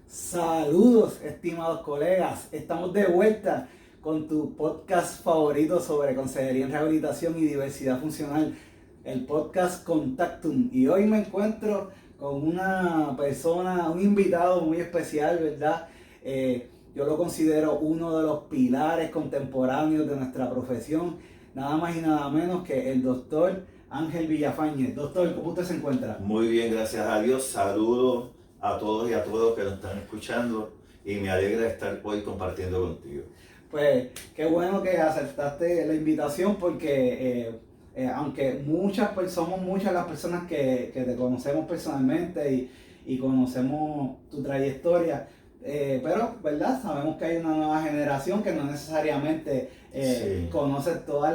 Saludos, estimados colegas. Estamos de vuelta con tu podcast favorito sobre consejería en rehabilitación y diversidad funcional, el podcast Contactum. Y hoy me encuentro con una persona, un invitado muy especial, ¿verdad? Yo lo considero uno de los pilares contemporáneos de nuestra profesión, nada más y nada menos que el doctor Ángel Villafañez. Doctor, ¿cómo usted se encuentra? Muy bien, gracias a Dios. Saludos a todos y a todos que nos están escuchando y me alegra estar hoy compartiendo contigo. Pues qué bueno que aceptaste la invitación porque aunque somos muchas las personas que te conocemos personalmente y conocemos tu trayectoria, pero ¿verdad? Sabemos que hay una nueva generación que no necesariamente Sí. conoce todos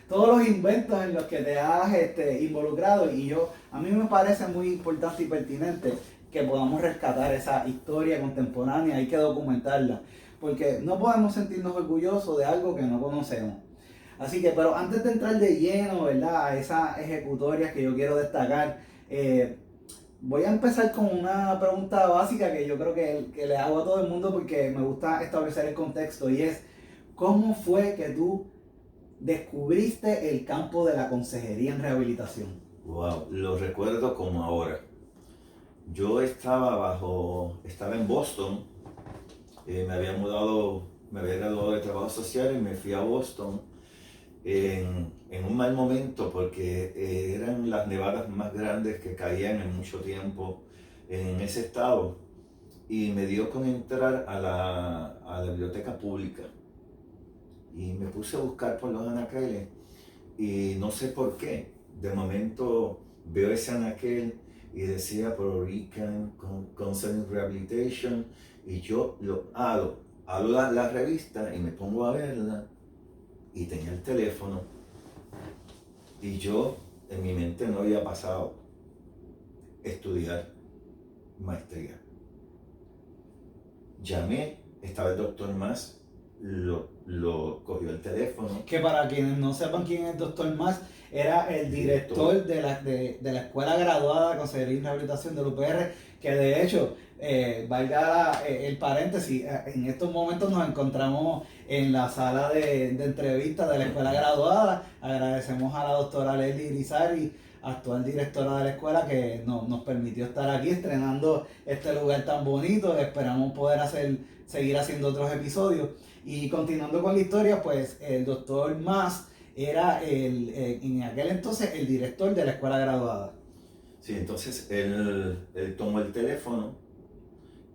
los inventos en los que te has involucrado, y a mí me parece muy importante y pertinente que podamos rescatar esa historia contemporánea. Hay que documentarla porque no podemos sentirnos orgullosos de algo que no conocemos. Así que, pero antes de entrar de lleno, ¿verdad?, a esas ejecutorias que yo quiero destacar, voy a empezar con una pregunta básica que yo creo que le hago a todo el mundo porque me gusta establecer el contexto, y es: ¿cómo fue que tú descubriste el campo de la consejería en rehabilitación? Wow, lo recuerdo como ahora. Yo estaba en Boston, me había graduado de trabajo social y me fui a Boston en un mal momento porque eran las nevadas más grandes que caían en mucho tiempo en ese estado y me dio con entrar a la biblioteca pública y me puse a buscar por los anaqueles y no sé por qué, de momento veo ese anaquel y decía Puerto Rican Counseling Rehabilitation y yo abro la revista y me pongo a verla y tenía el teléfono y yo en mi mente no había pasado estudiar maestría. Llamé, estaba el doctor Mas, lo cogió el teléfono. Que para quienes no sepan quién es el doctor Mas, era el director de la Escuela Graduada de Consejería y Rehabilitación del UPR, que de hecho, valga el paréntesis, en estos momentos nos encontramos en la sala de entrevistas de la Escuela Graduada. Agradecemos a la doctora Leslie Irizarry, actual directora de la escuela, que nos permitió estar aquí estrenando este lugar tan bonito. Esperamos poder seguir haciendo otros episodios. Y continuando con la historia, pues el doctor Mas era en aquel entonces el director de la escuela graduada. Sí, entonces él tomó el teléfono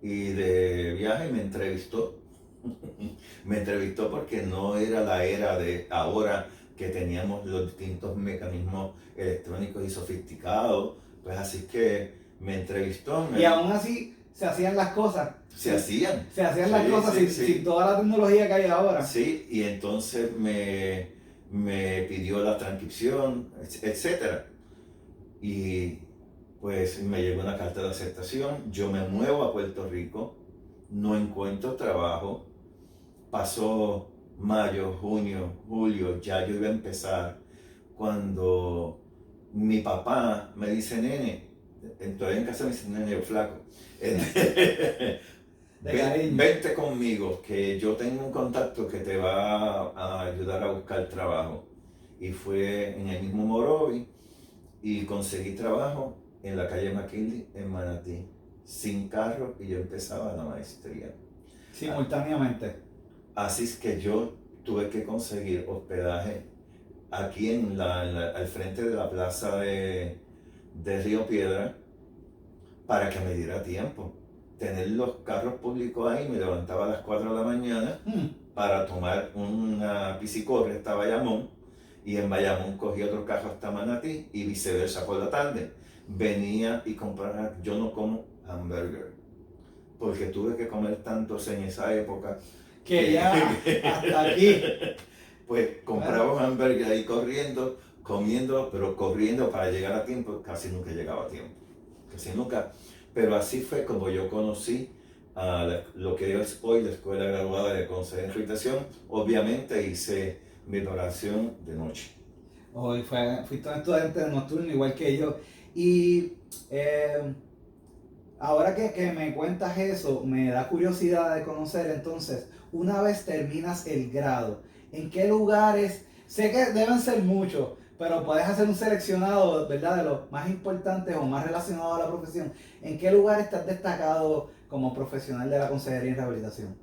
y de viaje me entrevistó. Me entrevistó porque no era la era de ahora que teníamos los distintos mecanismos electrónicos y sofisticados. Pues así que me entrevistó. Y aún así se hacían las cosas. Se hacían. Se hacían las cosas sin toda la tecnología que hay ahora. Sí, y entonces me pidió la transcripción, etc. Y pues me llegó una carta de aceptación. Yo me muevo a Puerto Rico, no encuentro trabajo. Pasó mayo, junio, julio, ya yo iba a empezar cuando mi papá me dice: nene, todavía en casa me dice nene flaco. Vente conmigo, que yo tengo un contacto que te va a ayudar a buscar trabajo. Y fue en el mismo Morovi y conseguí trabajo en la calle McKinley en Manatí, sin carro, y yo empezaba la maestría. Simultáneamente. Así es que yo tuve que conseguir hospedaje aquí al frente de la plaza de Río Piedra para que me diera tiempo. Tener los carros públicos ahí, me levantaba a las 4 de la mañana para tomar una piscicorre hasta Bayamón, y en Bayamón cogía otro carro hasta Manatí y viceversa por la tarde. Venía y compraba. Yo no como hamburger porque tuve que comer tantos en esa época que ya hasta aquí. Pues compraba un hamburger ahí corriendo, comiendo, pero corriendo para llegar a tiempo. Casi nunca llegaba a tiempo, casi nunca. Pero así fue como yo conocí lo que es hoy la Escuela Graduada de Consejería en Rehabilitación. Obviamente hice mi oración de noche. Hoy fuiste un estudiante nocturno igual que yo. Y ahora que me cuentas eso, me da curiosidad de conocer entonces, una vez terminas el grado, ¿en qué lugares? Sé que deben ser muchos, pero puedes hacer un seleccionado, ¿verdad? De los más importantes o más relacionados a la profesión. ¿En qué lugares estás destacado como profesional de la consejería en rehabilitación?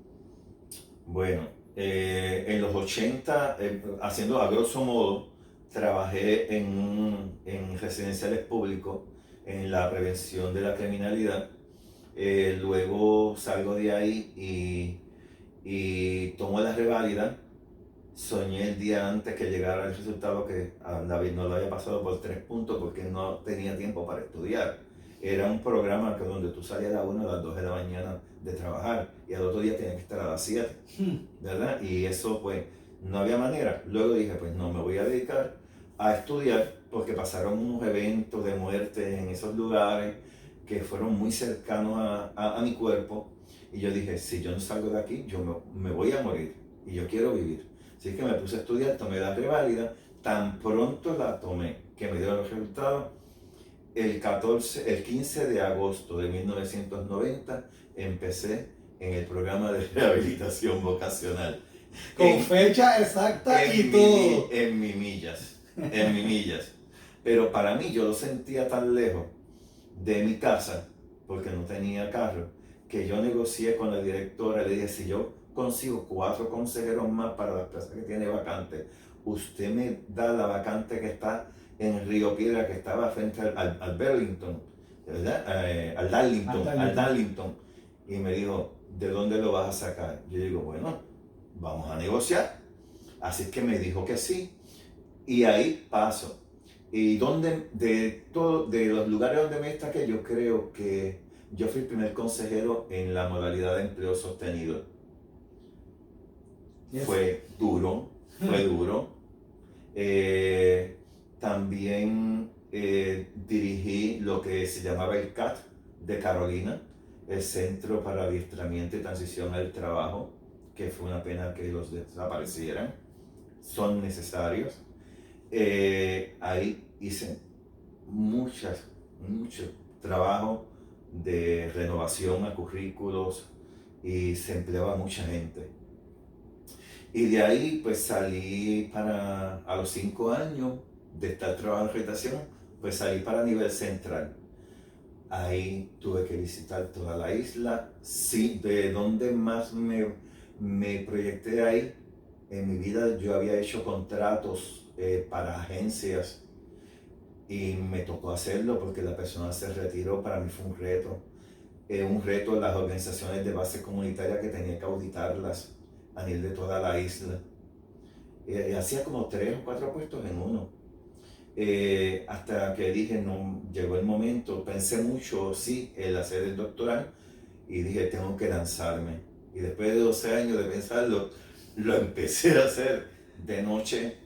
Bueno, en los 80, haciendo a grosso modo, trabajé en residenciales públicos, en la prevención de la criminalidad. Luego salgo de ahí y tomo la reválida. Soñé el día antes que llegara el resultado que a David no lo había pasado por 3 puntos porque no tenía tiempo para estudiar. Era un programa que donde tú salías a las 1 a las 2 de la mañana de trabajar y al otro día tenías que estar a las 7, ¿verdad? Y eso pues no había manera. Luego dije, pues no, me voy a dedicar a estudiar porque pasaron unos eventos de muerte en esos lugares que fueron muy cercanos a mi cuerpo y yo dije, si yo no salgo de aquí, yo me voy a morir y yo quiero vivir. Así que me puse a estudiar, tomé la reválida, tan pronto la tomé, que me dieron los resultados, el 15 de agosto de 1990 empecé en el programa de rehabilitación vocacional. Con fecha exacta y todo. En Mimillas, en Mimillas. Pero para mí yo lo sentía tan lejos de mi casa, porque no tenía carro, que yo negocié con la directora, le dije, si yo consigo 4 consejeros más para las plazas que tiene vacante, usted me da la vacante que está en Río Piedra, que estaba frente al Burlington, ¿verdad? Al Darlington. Y me dijo, ¿de dónde lo vas a sacar? Yo digo, bueno, vamos a negociar. Así que me dijo que sí. Y ahí paso. Y de los lugares donde me destaqué, yo creo que yo fui el primer consejero en la modalidad de empleo sostenido. Yes. Fue duro. También dirigí lo que se llamaba el CAT de Carolina, el Centro para Adiestramiento y Transición al Trabajo, que fue una pena que los desaparecieran. Son necesarios. Ahí hice mucho trabajo de renovación a currículos y se empleaba mucha gente. Y de ahí pues salí a los 5 años de estar trabajando en rehabilitación, pues salí para nivel central. Ahí tuve que visitar toda la isla. Sí, de donde más me proyecté ahí, en mi vida yo había hecho contratos para agencias y me tocó hacerlo porque la persona se retiró. Para mí fue un reto las organizaciones de base comunitaria que tenía que auditarlas a nivel de toda la isla. Hacía como 3 o 4 puestos en uno. Hasta que dije, no, llegó el momento, pensé mucho, sí, el hacer el doctorado y dije, tengo que lanzarme. Y después de 12 años de pensarlo, lo empecé a hacer de noche.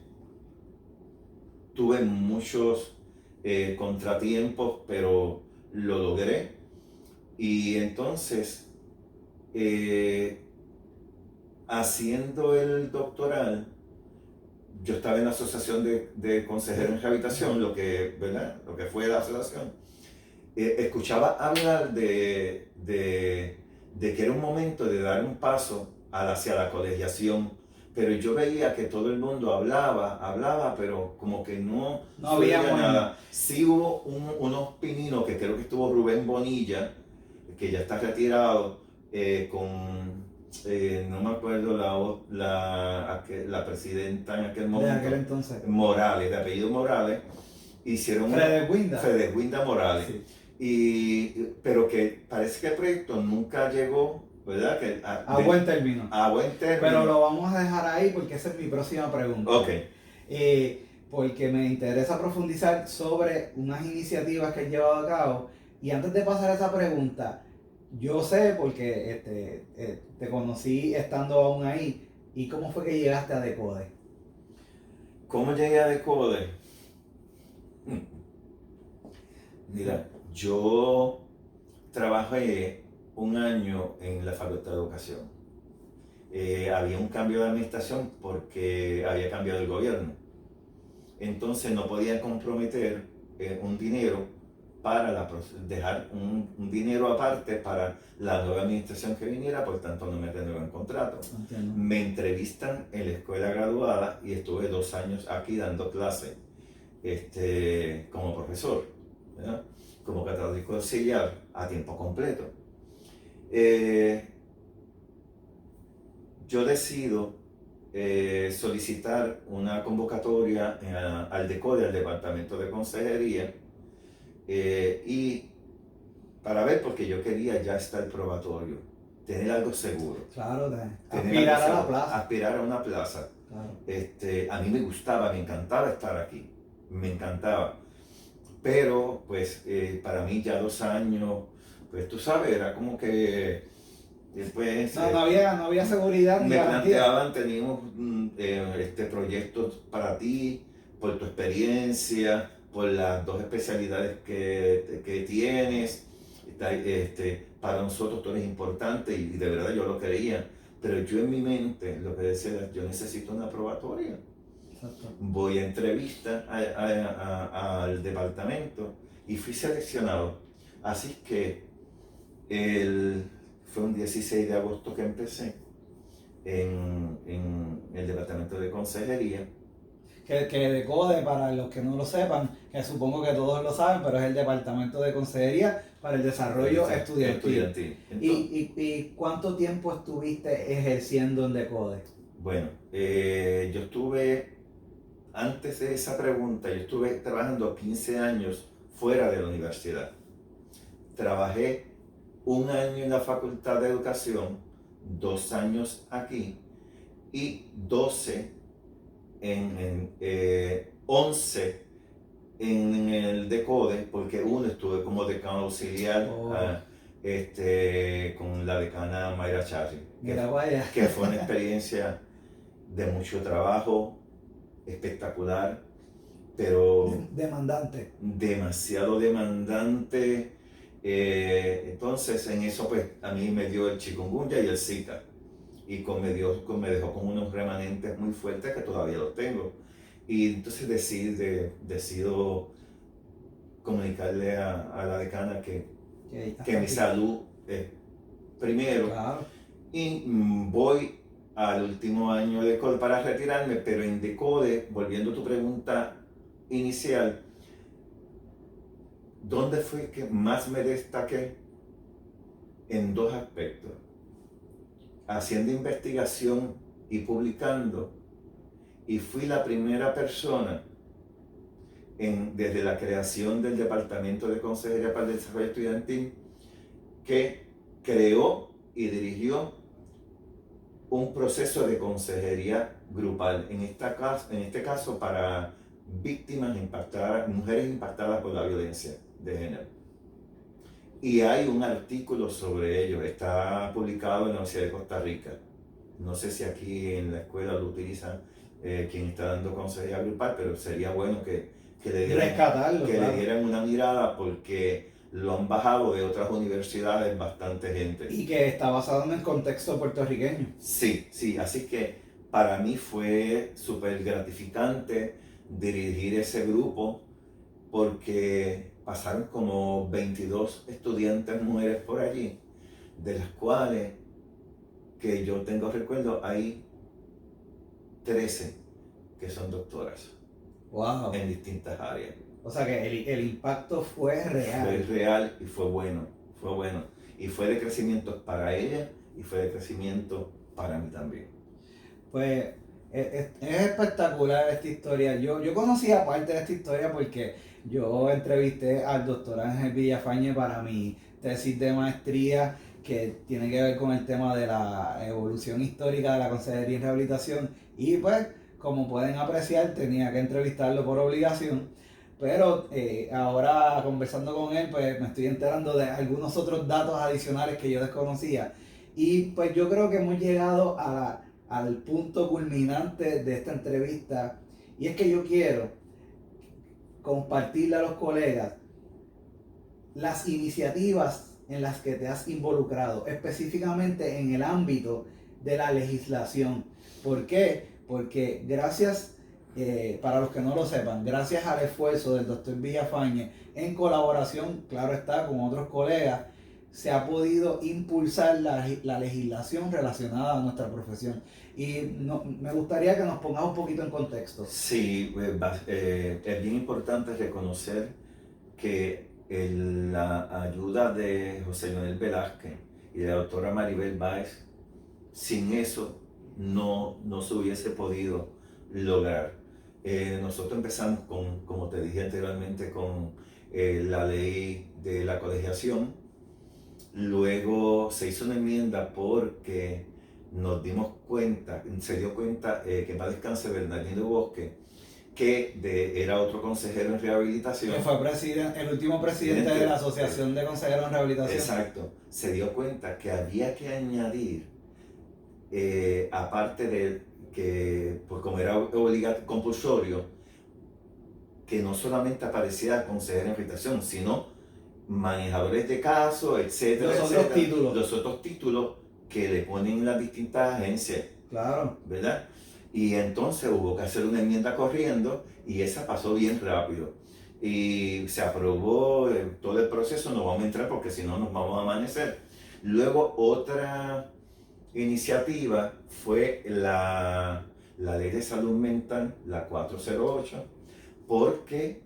Tuve muchos contratiempos, pero lo logré. Y entonces, haciendo el doctoral, yo estaba en la asociación de consejeros en rehabilitación, lo que fue la asociación. Escuchaba hablar de que era un momento de dar un paso hacia la colegiación, pero yo veía que todo el mundo hablaba, pero como que no había nada. Sí hubo unos pininos, que creo que estuvo Rubén Bonilla, que ya está retirado, no me acuerdo la presidenta en aquel momento. De aquel entonces. Morales, de apellido Morales. Hicieron Fredegwinda Morales. Sí. Pero que parece que el proyecto nunca llegó, ¿verdad? A buen término. A buen término. Pero lo vamos a dejar ahí porque esa es mi próxima pregunta. Ok. Porque me interesa profundizar sobre unas iniciativas que han llevado a cabo. Y antes de pasar a esa pregunta, yo sé porque te conocí estando aún ahí. ¿Y cómo fue que llegaste a Decode? ¿Cómo llegué a Decode? Mira, yo trabajé 1 año en la Facultad de Educación. Había un cambio de administración porque había cambiado el gobierno. Entonces no podían comprometer un dinero para dejar un dinero aparte para la nueva administración que viniera, por tanto no me renuevan contrato. Entiendo. Me entrevistan en la escuela graduada y estuve 2 años aquí dando clase como profesor, ¿verdad? Como catedrático auxiliar a tiempo completo. Yo decido solicitar una convocatoria al DECODE, al Departamento de Consejería, y para ver, porque yo quería ya estar probatorio, tener algo seguro. Claro, Tener aspirar algo a la seguro, plaza. aspirar a una plaza. Claro. A mí me gustaba, me encantaba estar aquí, me encantaba. Pero, pues, para mí ya 2 años, pues tú sabes, era como que después... No había seguridad ni me garantía. planteaban, teníamos proyectos para ti, por tu experiencia, por las 2 especialidades que tienes. Para nosotros tú eres importante y de verdad yo lo creía. Pero yo en mi mente lo que decía era, yo necesito una probatoria. Exacto. Voy a entrevista al departamento y fui seleccionado. Así que fue un 16 de agosto que empecé en el departamento de consejería. Que DECODE, para los que no lo sepan, que supongo que todos lo saben, pero es el Departamento de Consejería para el Desarrollo Estudiantil. ¿Y cuánto tiempo estuviste ejerciendo en DECODE? Bueno, yo estuve, antes de esa pregunta, yo estuve trabajando 15 años fuera de la universidad. Trabajé 1 año en la Facultad de Educación, 2 años aquí y 11 en el DECODE, porque uno estuve como decano auxiliar con la decana Mayra Charri, que fue una experiencia de mucho trabajo, espectacular, pero demandante. Demasiado demandante. Entonces en eso pues a mí me dio el chikungunya y el Zika, y me dejó con unos remanentes muy fuertes que todavía los tengo, y entonces decido comunicarle a la decana que mi salud es primero. Claro. Y voy al último año de DECODE para retirarme, pero en DECODE, volviendo a tu pregunta inicial, ¿dónde fue que más me destaqué? En 2 aspectos. Haciendo investigación y publicando, y fui la primera persona desde la creación del Departamento de Consejería para el Desarrollo Estudiantil que creó y dirigió un proceso de consejería grupal, en este caso para víctimas impactadas, mujeres impactadas por la violencia de género. Y hay un artículo sobre ello, está publicado en la Universidad de Costa Rica. No sé si aquí en la escuela lo utilizan quien está dando consejería grupal, pero sería bueno que le dieran una mirada, porque lo han bajado de otras universidades bastante gente. Y que está basado en el contexto puertorriqueño. Sí, así que para mí fue súper gratificante dirigir ese grupo, porque pasaron como 22 estudiantes mujeres por allí, de las cuales, que yo tengo recuerdo, hay 13 que son doctoras. Wow. En distintas áreas. O sea que el impacto fue real. Fue real y fue bueno. Y fue de crecimiento para ella y fue de crecimiento para mí también. Pues es espectacular esta historia. Yo conocía parte de esta historia porque yo entrevisté al doctor Ángel Villafañe para mi tesis de maestría, que tiene que ver con el tema de la evolución histórica de la consejería y rehabilitación, y pues como pueden apreciar tenía que entrevistarlo por obligación, pero ahora conversando con él pues me estoy enterando de algunos otros datos adicionales que yo desconocía, y pues yo creo que hemos llegado al punto culminante de esta entrevista, y es que yo quiero compartirle a los colegas las iniciativas en las que te has involucrado, específicamente en el ámbito de la legislación. ¿Por qué? Porque gracias para los que no lo sepan, gracias al esfuerzo del doctor Villafañe, en colaboración, claro está, con otros colegas, se ha podido impulsar la legislación relacionada a nuestra profesión. Y me gustaría que nos pongamos un poquito en contexto. Sí, es bien importante reconocer que la ayuda de José Leonel Velázquez y de la doctora Maribel Báez, sin eso no se hubiese podido lograr. Nosotros empezamos con, como te dije anteriormente, con la ley de la colegiación. Luego se hizo una enmienda porque nos dimos cuenta, se dio cuenta que en paz descanse Bernardino Bosque, que era otro consejero en rehabilitación. Que fue el último presidente de la Asociación de Consejeros en Rehabilitación. Exacto. Se dio cuenta que había que añadir, aparte de que, pues como era obligatorio, compulsorio, que no solamente aparecía consejero en rehabilitación, sino manejadores de casos, etcétera, los otros títulos que le ponen las distintas agencias. Claro. ¿Verdad? Y entonces hubo que hacer una enmienda corriendo y esa pasó bien rápido. Y se aprobó todo el proceso, no vamos a entrar porque si no nos vamos a amanecer. Luego otra iniciativa fue la ley de salud mental, la 408, porque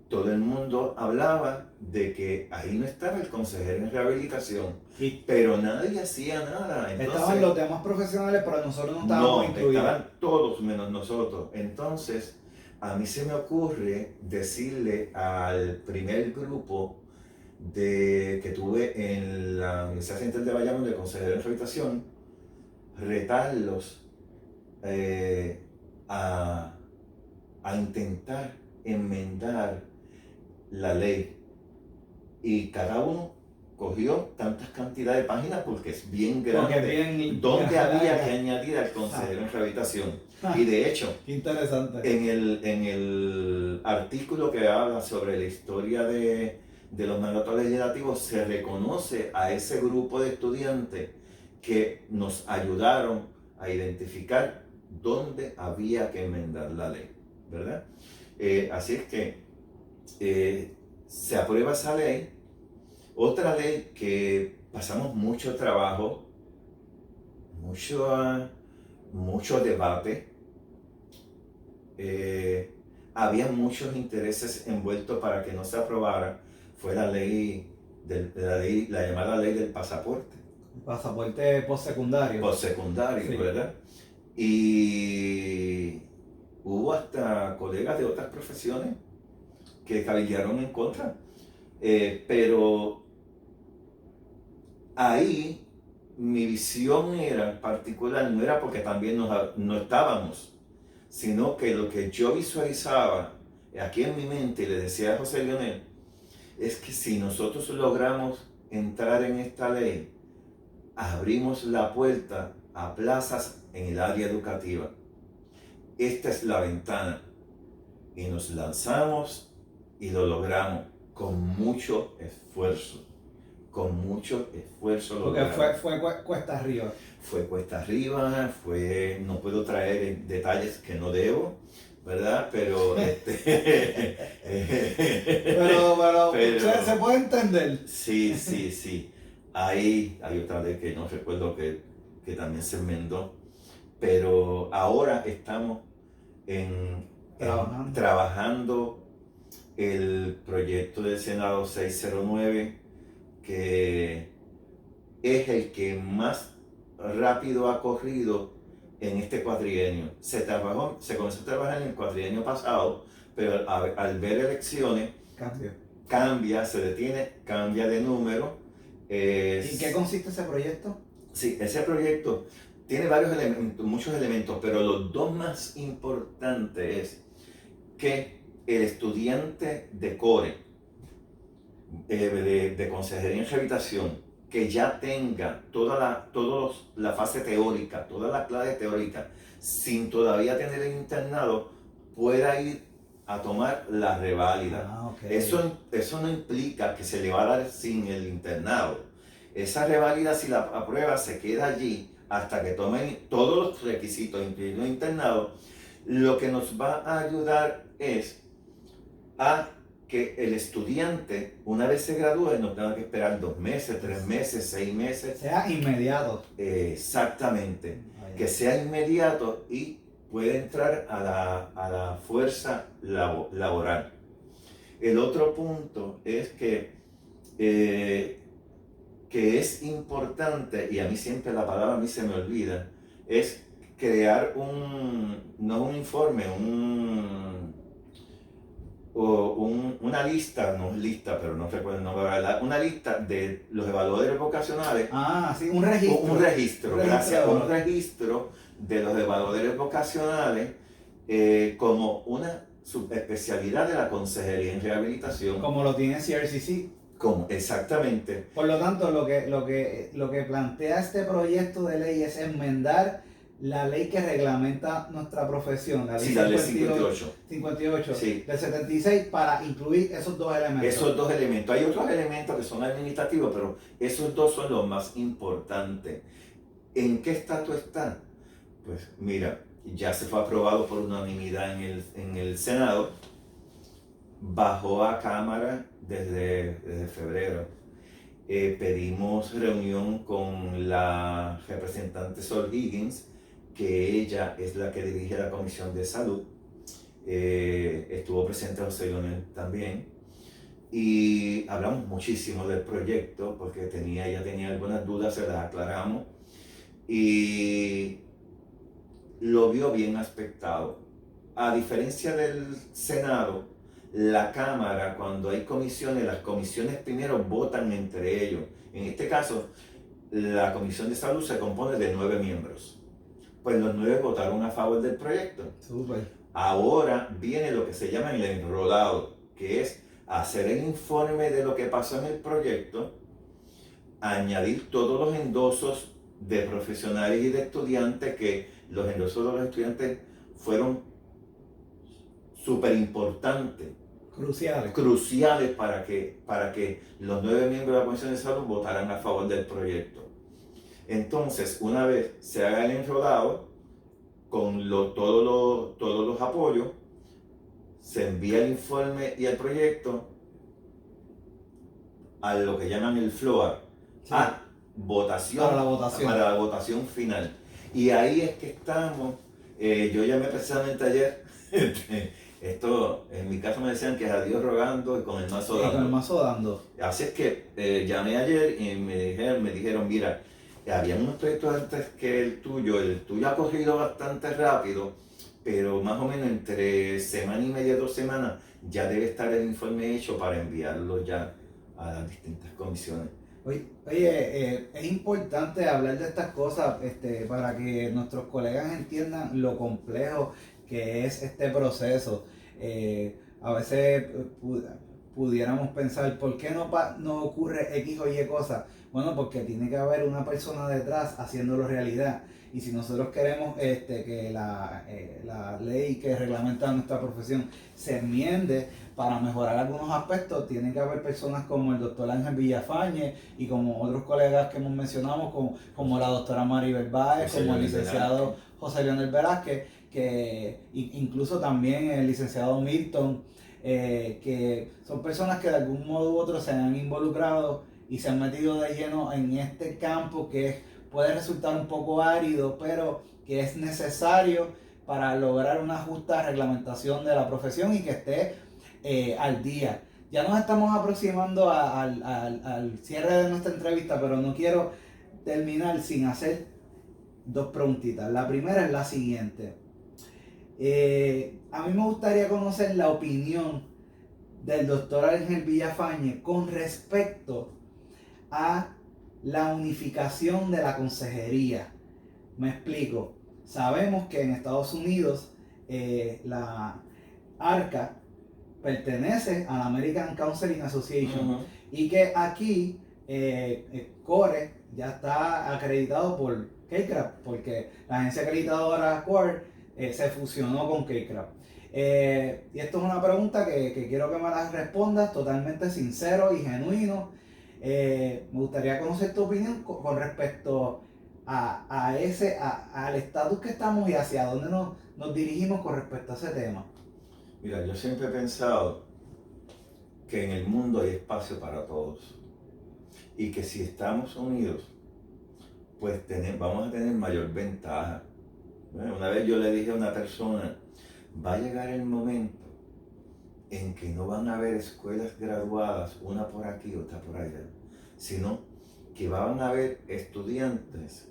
todo el mundo hablaba de que ahí no estaba el consejero en rehabilitación, pero nadie hacía nada. Entonces, estaban los demás profesionales, pero nosotros no estábamos incluidos. Estaban todos menos nosotros. Entonces, a mí se me ocurre decirle al primer grupo que tuve en la Universidad Central de Bayamón de consejero en rehabilitación, retarlos a intentar enmendar la ley, y cada uno cogió tantas cantidades de páginas porque es bien grande, donde había que añadir al consejero en rehabilitación. Y de hecho, interesante. En el artículo que habla sobre la historia de los mandatos legislativos, se reconoce a ese grupo de estudiantes que nos ayudaron a identificar dónde había que enmendar la ley, ¿verdad? Así es que se aprueba esa ley. Otra ley que pasamos mucho trabajo, mucho debate, había muchos intereses envueltos para que no se aprobara, fue la llamada ley del pasaporte. Pasaporte postsecundario. Postsecundario, sí. ¿Verdad? Y hubo hasta colegas de otras profesiones que cabildearon en contra, pero ahí mi visión era particular, no era porque también no estábamos, sino que lo que yo visualizaba aquí en mi mente, y le decía a José Leonel, es que si nosotros logramos entrar en esta ley, abrimos la puerta a plazas en el área educativa. Esta es la ventana, y nos lanzamos y lo logramos con mucho esfuerzo. Porque fue cuesta arriba. Fue cuesta arriba, no puedo traer detalles que no debo, ¿verdad? Pero pero se puede entender. Sí. Hay otra ley que no recuerdo que también se enmendó, pero ahora estamos trabajando el proyecto del Senado 609, que es el que más rápido ha corrido en este cuatrienio. Se comenzó a trabajar en el cuatrienio pasado, pero al ver elecciones cambia, se detiene, cambia de número. ¿En qué consiste ese proyecto? Sí, ese proyecto tiene muchos elementos, pero los dos más importantes es que el estudiante de CORE, de Consejería en Rehabilitación, que ya tenga toda la fase teórica, toda la clase teórica, sin todavía tener el internado, pueda ir a tomar la reválida. Okay. Eso no implica que se le va a dar sin el internado. Esa reválida, si la aprueba, se queda allí hasta que tomen todos los requisitos, incluyendo el internado. lo que nos va a ayudar es a que el estudiante, una vez se gradúe, no tenga que esperar 2 meses, 3 meses, 6 meses. Sea inmediato. Exactamente. Vaya. Que sea inmediato y pueda entrar a la fuerza laboral. El otro punto es que es importante, y a mí siempre la palabra a mí se me olvida, es crear no un informe, una lista, no es lista, pero no recuerdo el nombre, una lista de los evaluadores vocacionales. Ah, sí, un registro. Un registro, gracias, un registro de los evaluadores vocacionales como una subespecialidad de la consejería en rehabilitación. Como lo tiene CRCC. Exactamente. Por lo tanto, lo que plantea este proyecto de ley es enmendar la ley que reglamenta nuestra profesión, la ley, sí, la ley 58 sí, del 76, para incluir esos dos elementos. Esos dos elementos. Hay otros elementos que son administrativos, pero esos dos son los más importantes. ¿En qué estatus está? Pues mira, ya se fue aprobado por unanimidad en el Senado, bajó a Cámara desde febrero. Pedimos reunión con la representante Sol Higgins, que ella es la que dirige la Comisión de Salud. Estuvo presente José Leonel también. Y hablamos muchísimo del proyecto, porque ella tenía algunas dudas, se las aclaramos. Y lo vio bien aspectado. A diferencia del Senado, la Cámara, cuando hay comisiones, las comisiones primero votan entre ellos. En este caso, la Comisión de Salud se compone de 9 miembros. Pues los 9 votaron a favor del proyecto. Súper. Ahora viene lo que se llama el enrolado, que es hacer el informe de lo que pasó en el proyecto, añadir todos los endosos de profesionales y de estudiantes, que los endosos de los estudiantes fueron súper importantes, cruciales para que los 9 miembros de la Comisión de Salud votaran a favor del proyecto. Entonces, una vez se haga el enrolado con todos los apoyos, se envía el informe y el proyecto a lo que llaman el FLOAR, sí, a votación, para la votación final. Y ahí es que estamos. Yo llamé precisamente ayer. Esto, en mi caso me decían que es a Dios rogando y con el mazo dando. Con el mazo dando. Así es que llamé ayer y me dijeron, mira, había unos proyectos antes que el tuyo ha corrido bastante rápido, pero más o menos entre semana y media, 2 semanas, ya debe estar el informe hecho para enviarlo ya a las distintas comisiones. Oye, es importante hablar de estas cosas para que nuestros colegas entiendan lo complejo que es este proceso. A veces pudiéramos pensar, ¿por qué no ocurre X o Y cosas? Bueno, porque tiene que haber una persona detrás haciéndolo realidad. Y si nosotros queremos que la ley que reglamenta nuestra profesión se enmiende para mejorar algunos aspectos, tiene que haber personas como el doctor Ángel Villafañe y como otros colegas que hemos mencionado, como la doctora Maribel Báez, como el licenciado José Leonel Velázquez, que incluso también el licenciado Milton, que son personas que de algún modo u otro se han involucrado y se han metido de lleno en este campo que puede resultar un poco árido, pero que es necesario para lograr una justa reglamentación de la profesión y que esté al día. Ya nos estamos aproximando al cierre de nuestra entrevista, pero no quiero terminar sin hacer 2 preguntitas. La primera es la siguiente. A mí me gustaría conocer la opinión del doctor Ángel Villafañe con respecto a la unificación de la consejería. Me explico. Sabemos que en Estados Unidos la ARCA pertenece a la American Counseling Association, y que aquí CORE ya está acreditado por CACRAP, porque la agencia acreditadora CORE se fusionó con CACRAP. Y esto es una pregunta que quiero que me la respondas totalmente sincero y genuino. Me gustaría conocer tu opinión con respecto al estatus que estamos y hacia dónde nos dirigimos con respecto a ese tema? Mira, yo siempre he pensado que en el mundo hay espacio para todos y que si estamos unidos, pues vamos a tener mayor ventaja. Bueno, una vez yo le dije a una persona, va a llegar el momento en que no van a haber escuelas graduadas, una por aquí, otra por allá, sino que van a haber estudiantes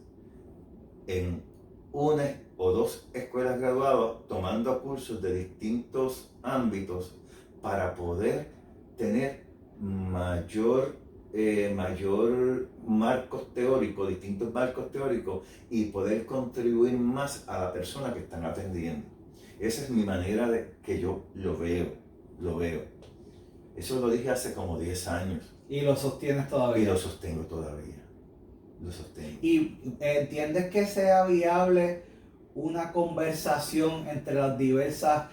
en una o dos escuelas graduadas tomando cursos de distintos ámbitos para poder tener mayor marcos teóricos, distintos marcos teóricos y poder contribuir más a la persona que están atendiendo. Esa es mi manera de que yo lo veo. Eso lo dije hace como 10 años. ¿Y lo sostienes todavía? Y lo sostengo todavía. Lo sostengo. ¿Y entiendes que sea viable una conversación entre las diversas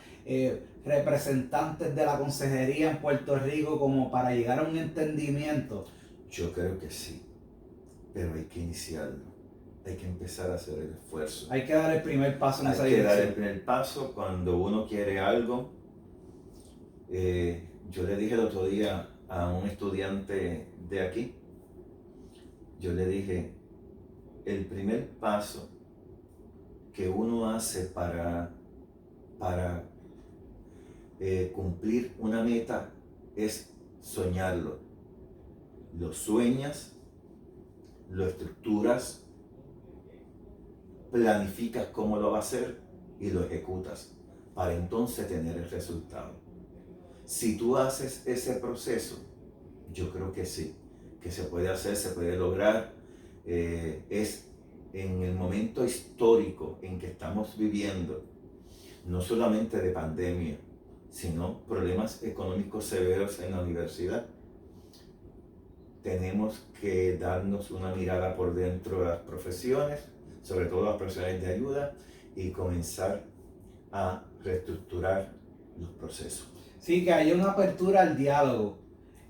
representantes de la consejería en Puerto Rico como para llegar a un entendimiento? Yo creo que sí, pero hay que iniciarlo. Hay que empezar a hacer el esfuerzo. Hay que dar el primer paso en esa dirección. Hay que dar dirección. el primer paso cuando uno quiere algo. Yo le dije el otro día a un estudiante de aquí, yo le dije, el primer paso que uno hace para cumplir una meta es soñarlo. Lo sueñas, lo estructuras, planificas cómo lo va a hacer y lo ejecutas para entonces tener el resultado. Si tú haces ese proceso, yo creo que sí, que se puede hacer, se puede lograr. Es en el momento histórico en que estamos viviendo, no solamente de pandemia, sino problemas económicos severos en la universidad. Tenemos que darnos una mirada por dentro de las profesiones, sobre todo las profesiones de ayuda, y comenzar a reestructurar los procesos. Sí, que haya una apertura al diálogo.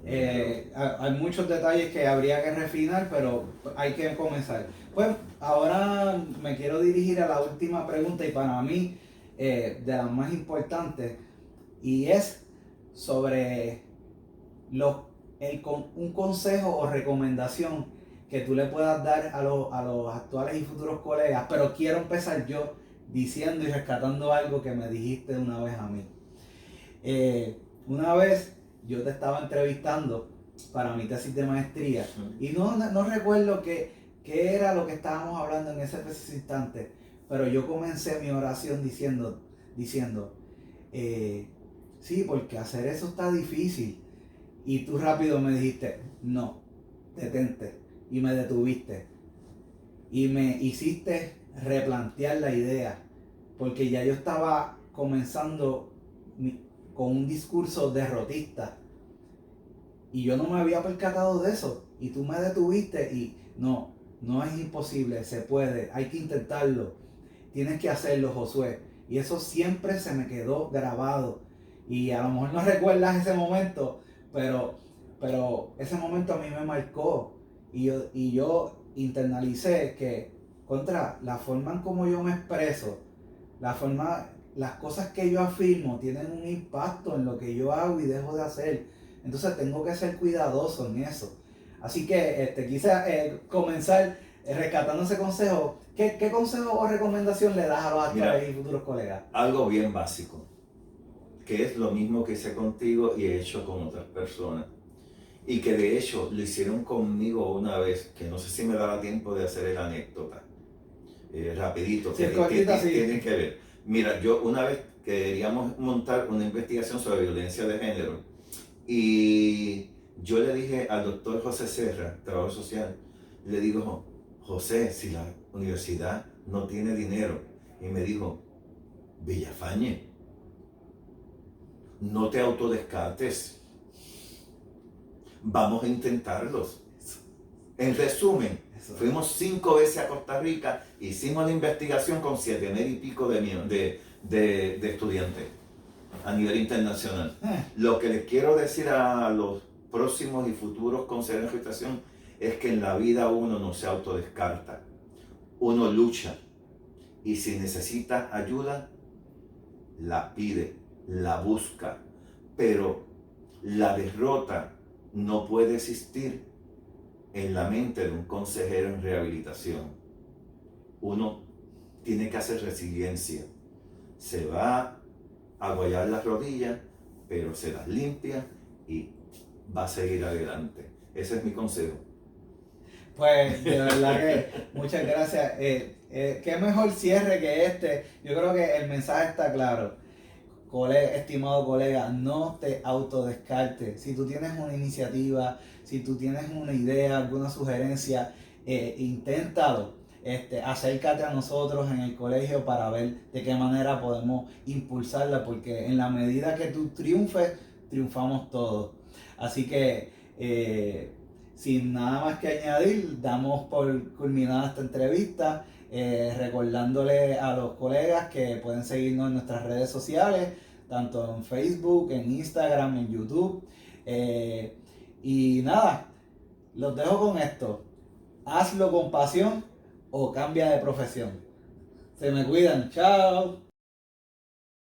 Hay muchos detalles que habría que refinar, pero hay que comenzar. Pues ahora me quiero dirigir a la última pregunta y para mí de las más importantes, y es sobre un consejo o recomendación que tú le puedas dar a los actuales y futuros colegas, pero quiero empezar yo diciendo y rescatando algo que me dijiste una vez a mí. Una vez yo te estaba entrevistando para mi tesis de maestría y no recuerdo qué era lo que estábamos hablando en ese preciso instante, pero yo comencé mi oración diciendo sí, porque hacer eso está difícil. Y tú rápido me dijiste, no, detente. Y me detuviste. Y me hiciste replantear la idea. Porque ya yo estaba comenzando con un discurso derrotista. Y yo no me había percatado de eso. Y tú me detuviste y no es imposible, se puede, hay que intentarlo. Tienes que hacerlo, Josué. Y eso siempre se me quedó grabado. Y a lo mejor no recuerdas ese momento, pero ese momento a mí me marcó. Y yo internalicé que la forma en como yo me expreso, las cosas que yo afirmo tienen un impacto en lo que yo hago y dejo de hacer. Entonces tengo que ser cuidadoso en eso. Así que quise comenzar rescatando ese consejo. ¿Qué consejo o recomendación le das a los actuales y futuros colegas? Algo bien básico, que es lo mismo que hice contigo y he hecho con otras personas. Y que de hecho lo hicieron conmigo una vez, que no sé si me dará tiempo de hacer la anécdota. Rapidito, sí, tienen que ver. Mira, yo una vez queríamos montar una investigación sobre violencia de género y yo le dije al doctor José Serra, trabajo social, le digo, José, si la universidad no tiene dinero, y me dijo, Villafañe, no te autodescartes, vamos a intentarlos. En resumen, fuimos 5 veces a Costa Rica, hicimos la investigación con 7,000 y pico de estudiantes a nivel internacional. Lo que les quiero decir a los próximos y futuros consejeros de gestación es que en la vida uno no se autodescarta. uno lucha y si necesita ayuda, la pide, la busca, pero la derrota no puede existir en la mente de un consejero en rehabilitación. Uno tiene que hacer resiliencia. Se va a guayar las rodillas, pero se las limpia y va a seguir adelante. Ese es mi consejo. Pues de verdad que muchas gracias. Qué mejor cierre que este. Yo creo que el mensaje está claro. Estimado colega, no te autodescartes. Si tú tienes una iniciativa, si tú tienes una idea, alguna sugerencia, inténtalo. Acércate a nosotros en el colegio para ver de qué manera podemos impulsarla, porque en la medida que tú triunfes, triunfamos todos. Así que, sin nada más que añadir, damos por culminada esta entrevista. Recordándole a los colegas que pueden seguirnos en nuestras redes sociales, tanto en Facebook, en Instagram, en YouTube. Y nada, los dejo con esto. Hazlo con pasión o cambia de profesión. Se me cuidan. Chao.